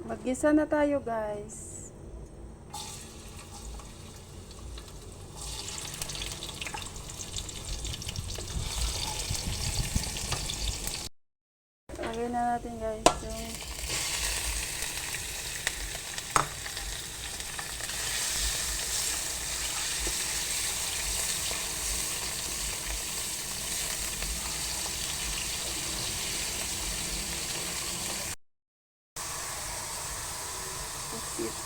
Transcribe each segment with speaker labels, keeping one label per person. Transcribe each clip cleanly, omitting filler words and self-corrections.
Speaker 1: Mag-gisa na tayo, guys. Lagyan na natin, guys, yung pusit.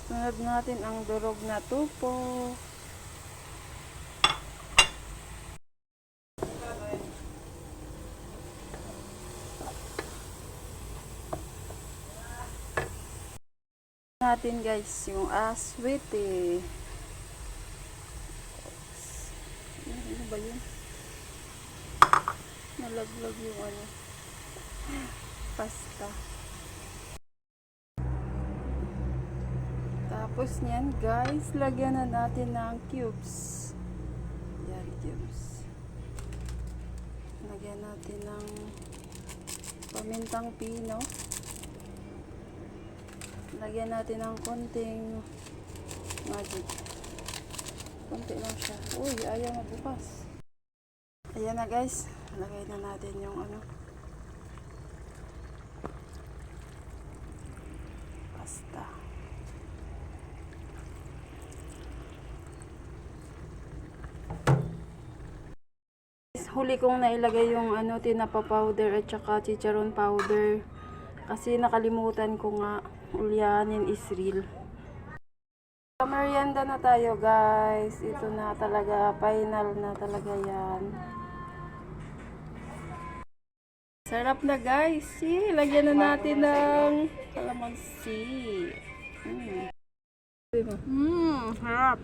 Speaker 1: Sunod natin ang durog na tupo. Natin, guys, yung aswete. Ano ba yun? Nalaglag yung ano, pasta. Tapos niyan, guys, lagyan na natin ng cubes. Yan, cubes. Lagyan natin ng pamintang pino. Lagyan natin ng konting magic. Konti lang siya. Uy, ayaw mabukas. Ayan na, guys. Lagay na natin yung ano, pasta. Huli kong nailagay yung ano, tinapa powder at saka chicharon powder. Kasi nakalimutan ko nga, ulyanin is real. Merienda na tayo, guys. Ito na talaga, final na talaga yan. Sarap na, guys. See, lagyan na natin ng kalamansi. Sarap.